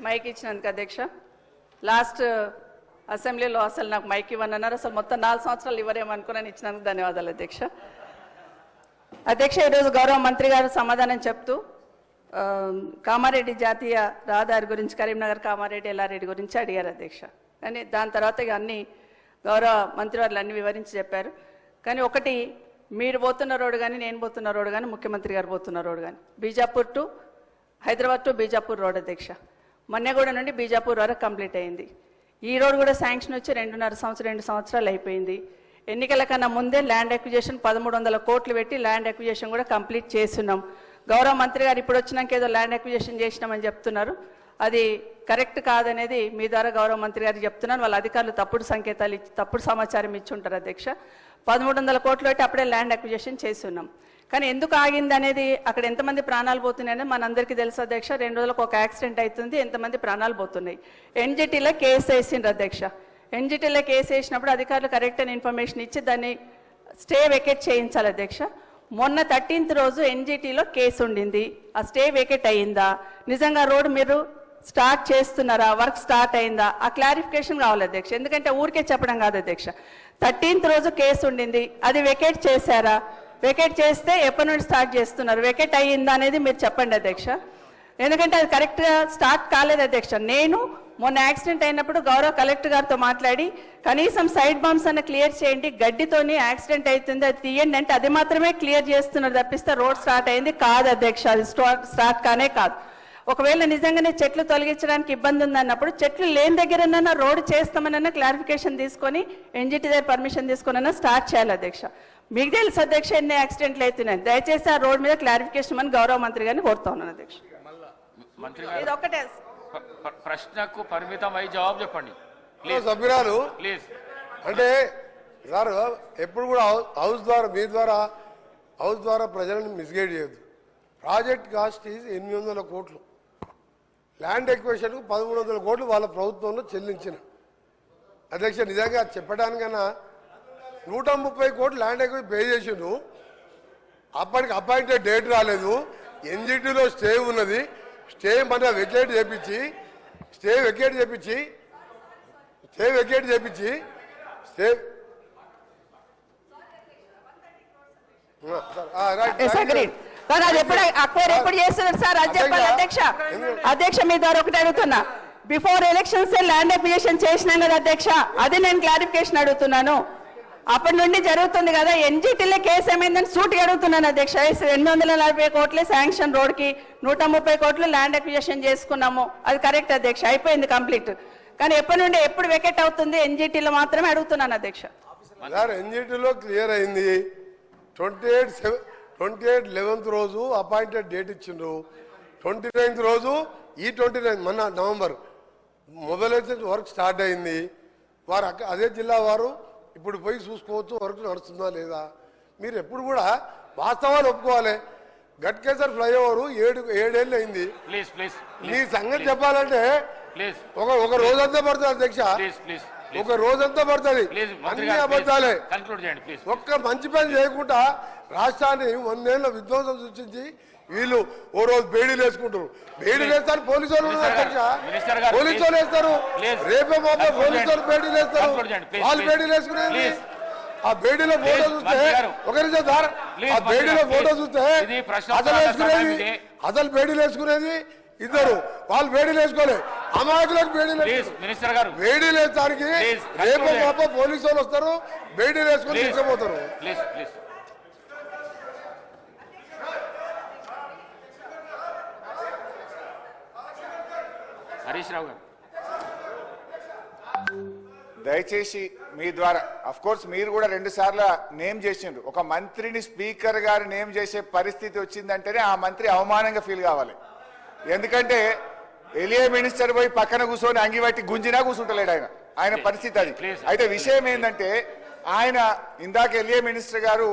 Mic ఇచ్చినందుకు అధ్యక్ష. Last అసెంబ్లీలో అసలు నాకు మైక్ ఇవ్వనన్నారు. అసలు మొత్తం 4 సంవత్సరాలు ఇవ్వరేమనుకున్నాను. ఇచ్చినందుకు ధన్యవాదాలు అధ్యక్ష. అధ్యక్ష, ఈరోజు గౌరవ మంత్రి గారు సమాధానం చెప్తూ కామారెడ్డి జాతీయ రహదారి గురించి, కరీంనగర్ కామారెడ్డి ఎల్లారెడ్డి గురించి అడిగారు అధ్యక్ష. కానీ దాని తర్వాత ఇక అన్ని గౌరవ మంత్రివర్యులు అన్ని వివరించి చెప్పారు. కానీ ఒకటి, మీరు పోతున్న రోడ్డు కానీ, నేను పోతున్న రోడ్డు కానీ, ముఖ్యమంత్రి గారు పోతున్న రోడ్డు కానీ, Bijapur to Hyderabad to Bijapur road అధ్యక్ష. మన్నెగూడ నుండి బీజాపూర్ వరకు కంప్లీట్ అయింది. ఈ రోడ్ కూడా శాంక్షన్ వచ్చి 2 సంవత్సరాలు అయిపోయింది. ఎన్నికల కన్నా ముందే ల్యాండ్ ఎక్విజిషన్ 1300 కోట్లు పెట్టి ల్యాండ్ ఎక్విజిషన్ కూడా కంప్లీట్ చేస్తున్నాం. గౌరవ మంత్రి గారు ఇప్పుడు వచ్చినాక ఏదో ల్యాండ్ ఎక్విజిషన్ చేసినామని చెప్తున్నారు. అది కరెక్ట్ కాదనేది మీ ద్వారా గౌరవ మంత్రి గారికి చెప్తున్నాను. వాళ్ళ అధికారులు తప్పుడు సంకేతాలు ఇచ్చి తప్పుడు సమాచారం ఇచ్చి ఉంటారు అధ్యక్ష. 1300 కోట్లు పెట్టి అప్పుడే ల్యాండ్ ఎక్విజిషన్ చేస్తున్నాం. కానీ ఎందుకు ఆగింది అనేది, అక్కడ ఎంతమంది ప్రాణాలు పోతున్నాయని మనందరికీ తెలుసు అధ్యక్ష. 2 రోజులకు ఒక యాక్సిడెంట్ అవుతుంది, ఎంతమంది ప్రాణాలు పోతున్నాయి. ఎన్జిటీలో కేసు వేసిండ్రు అధ్యక్ష. ఎన్జిటీలో కేసు వేసినప్పుడు అధికారులు కరెక్ట్ అయిన ఇన్ఫర్మేషన్ ఇచ్చి దాన్ని స్టే వెకేట్ చేయించాలి అధ్యక్ష. మొన్న 13th రోజు ఎన్జిటీలో కేసు ఉండింది. ఆ స్టే వెకేట్ అయ్యిందా, నిజంగా రోడ్డు మీరు స్టార్ట్ చేస్తున్నారా, వర్క్ స్టార్ట్ అయిందా, ఆ క్లారిఫికేషన్ కావాలి అధ్యక్ష. ఎందుకంటే ఊరికే చెప్పడం కాదు అధ్యక్ష. 13th రోజు కేసు ఉండింది, అది వెకేట్ చేశారా, వెకేట్ చేస్తే ఎప్పటి నుండి స్టార్ట్ చేస్తున్నారు, వెకేట్ అయ్యిందా అనేది మీరు చెప్పండి అధ్యక్ష. ఎందుకంటే అది కరెక్ట్గా స్టార్ట్ కాలేదు అధ్యక్ష. నేను మొన్న యాక్సిడెంట్ అయినప్పుడు గౌరవ కలెక్టర్ గారితో మాట్లాడి కనీసం సైడ్ బాంబ్స్ అన్న క్లియర్ చేయండి, గడ్డితోని యాక్సిడెంట్ అవుతుంది అది తీయండి అంటే అది మాత్రమే క్లియర్ చేస్తున్నారు తప్పిస్తే రోడ్ స్టార్ట్ అయింది కాదు అధ్యక్ష. అది స్టార్ట్ కానే కాదు. ఒకవేళ నిజంగానే చెట్లు తొలగించడానికి ఇబ్బంది ఉందన్నప్పుడు చెట్లు లేని దగ్గరన్నా రోడ్డు చేస్తామనన్నా క్లారిఫికేషన్ తీసుకొని ఎన్జిటి దగ్గర పర్మిషన్ తీసుకున్నా స్టార్ట్ చేయాలి అధ్యక్ష. మీకు తెలుసు అధ్యక్ష ఎన్ని యాక్సిడెంట్లు అవుతున్నాయి. దయచేసి ఆ రోడ్ మీద క్లారిఫికేషన్ అని గౌరవ మంత్రి గారిని కోరుతా ఉన్నాను అధ్యక్ష. ఇది ఒక్కటే ప్రశ్నకు పరిమితమై జవాబు చెప్పండి సభ్యురాలు ప్లీజ్. అంటే సార్ ఎప్పుడు కూడా హౌస్ ద్వారా మీ ద్వారా హౌస్ ద్వారా ప్రజలను మిస్గైడ్ చేయొద్దు. ప్రాజెక్ట్ కాస్ట్ ఈజ్ 800 కోట్లు, ల్యాండ్ ఎక్విజిషన్కు 1300 కోట్లు వాళ్ళ ప్రభుత్వంలో చెల్లించిన అధ్యక్ష. నిజంగా చెప్పడానికన్నా 130 కోట్లు ల్యాండ్ ఎక్విజిషన్ పే చేసిండు. అప్పటికి అపాయింటెడ్ డేట్ రాలేదు. ఎన్జిటీలో స్టే ఉన్నది. స్టే మన వెకేట్ చేపించి స్టే ఎప్పుడు చేస్తున్నారు సార్ అది చెప్పాలి అధ్యక్ష. అధ్యక్ష మీ ద్వారా ఒకటి అడుగుతున్నా, బిఫోర్ ఎలక్షన్స్ ల్యాండ్ ఎక్విజిషన్ చేసినాం కదా అధ్యక్ష, అది నేను క్లారిఫికేషన్ అడుగుతున్నాను. అప్పటి నుండి జరుగుతుంది కదా, ఎన్జిటీలో కేసు ఏమైందని సూటిగా అడుగుతున్నాను అధ్యక్ష. 840 కోట్లే శాంక్షన్ రోడ్కి, 130 కోట్లు ల్యాండ్ ఎక్విజిషన్ చేసుకున్నాము, అది కరెక్ట్ అధ్యక్ష, అయిపోయింది కంప్లీట్. కానీ ఎప్పటి నుండి ఎప్పుడు వెకేట్ అవుతుంది ఎన్జిటీలో మాత్రమే అడుగుతున్నాను అధ్యక్ష. ఎన్జిటీలో క్లియర్ అయింది. 28/11 రోజు అపాయింటెడ్ డేట్ ఇచ్చిండ్రు. 29th రోజు ఈ 29 మొన్న నవంబర్ మొబైలైజేషన్ వర్క్ స్టార్ట్ అయింది. వారు అదే జిల్లా వారు ఇప్పుడు పోయి చూసుకోవచ్చు వర్క్ నడుస్తుందా లేదా. మీరు ఎప్పుడు కూడా వాస్తవాలు ఒప్పుకోవాలి. గట్కేసర్ ఫ్లైఓవర్ 7 ఏళ్ళు అయింది. మీ సంగతి చెప్పాలంటే ఒక రోజంతా పడుతుంది అధ్యక్ష, ఒక రోజంతా పడుతుంది. అన్ని అబద్ధాలే. ఒక్క మంచి పని చేయకుండా రాష్ట్రాన్ని 100 ఏళ్ళ విధ్వంసం సృష్టించి వీళ్ళు ఓ రోజు బేడీలు వేసుకుంటారు. బేడీలు వేస్తారు పోలీసు వాళ్ళు అధ్యక్ష, పోలీసు వాళ్ళు వేస్తారు. రేపే మాపే పోలీసు వాళ్ళు బేడీలు వేస్తారు. వాళ్ళు బేడీలు వేసుకునేది ఆ బేడీలో ఫోటో చూస్తే ఆ బేడీలో ఫోటో చూస్తే అసలు బేడీలు వేసుకునేది ఇద్దరు, వాళ్ళు బేడీలు వేసుకోలేదు. అమాయకులకు బేడీలు బేడీలు వేయడానికి రేపు మాప పోలీసు వాళ్ళు వస్తారు, బేడీలు వేసుకొని తీసుకుపోతారు. హరీష్ రావు గారు దయచేసి మీ ద్వారా, అఫ్ కోర్స్ మీరు కూడా 2 సార్లు నేమ్ చేసిండ్రు. ఒక మంత్రిని స్పీకర్ గారు నేమ్ చేసే పరిస్థితి వచ్చిందంటేనే ఆ మంత్రి అవమానంగా ఫీల్ కావాలి. ఎందుకంటే ఎలియా మినిస్టర్ పోయి పక్కన కూర్చొని అంగిబట్టి గుంజినా కూర్చుంటలేడు ఆయన పరిస్థితి అది. అయితే విషయం ఏంటంటే ఆయన ఇందాక ఎలియా మినిస్టర్ గారు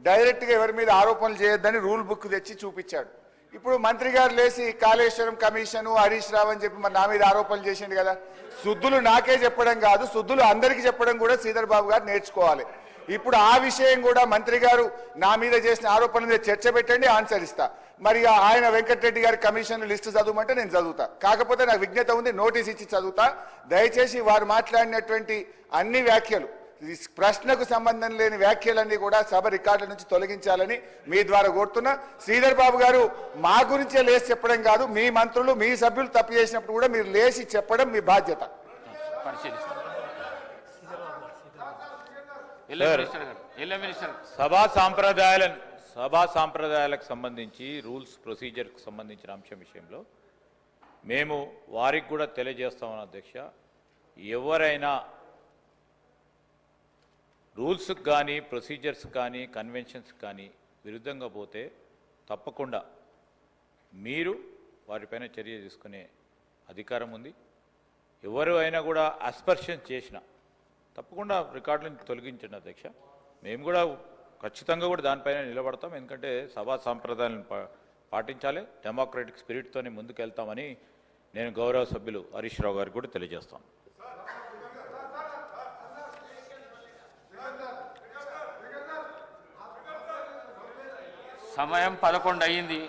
డైరెక్ట్ గా ఎవరి మీద ఆరోపణలు చేయొద్దని రూల్ బుక్ తెచ్చి చూపించాడు. ఇప్పుడు మంత్రి గారు లేచి కాళేశ్వరం కమిషన్ హరీష్ రావు అని చెప్పి మరి నా మీద ఆరోపణలు చేసిండు కదా. శుద్ధులు నాకే చెప్పడం కాదు, శుద్ధులు అందరికీ చెప్పడం కూడా శ్రీధర్ బాబు గారు నేర్చుకోవాలి. ఇప్పుడు ఆ విషయం కూడా మంత్రి గారు నా మీద చేసిన ఆరోపణల మీద చర్చ పెట్టండి, ఆన్సర్ ఇస్తా. మరి ఆయన వెంకటరెడ్డి గారి కమిషన్ లిస్టు చదవమంటే నేను చదువుతా. కాకపోతే నాకు విజ్ఞత ఉంది, నోటీస్ ఇచ్చి చదువుతా. దయచేసి వారు మాట్లాడినటువంటి అన్ని వ్యాఖ్యలు, ఈ ప్రశ్నకు సంబంధం లేని వ్యాఖ్యలన్నీ కూడా సభ రికార్డుల నుంచి తొలగించాలని మీ ద్వారా కోరుతున్నా. శ్రీధర్ బాబు గారు మా గురించే లేచి చెప్పడం కాదు, మీ మంత్రులు మీ సభ్యులు తప్పు చేసినప్పుడు కూడా మీరు లేచి చెప్పడం మీ బాధ్యత. పరిశీలిస్తాం. సభా సాంప్రదాయాలకు సంబంధించి రూల్స్ ప్రొసీజర్కి సంబంధించిన అంశం విషయంలో మేము వారికి కూడా తెలియజేస్తామని అధ్యక్ష, ఎవరైనా రూల్స్కి కానీ ప్రొసీజర్స్ కానీ కన్వెన్షన్స్ కానీ విరుద్ధంగా పోతే తప్పకుండా మీరు వారిపైన చర్య తీసుకునే అధికారం ఉంది. ఎవరు అయినా కూడా అస్పర్షన్ చేసినా తప్పకుండా రికార్డులను తొలగించండి అధ్యక్ష. మేము కూడా ఖచ్చితంగా కూడా దానిపైన నిలబడతాం. ఎందుకంటే సభా సాంప్రదాయాలను పాటించాలి, డెమోక్రటిక్ స్పిరిట్తోనే ముందుకెళ్తామని నేను గౌరవ సభ్యులు హరీష్ రావు గారికి కూడా తెలియజేస్తాను. సమయం 11 అయ్యింది.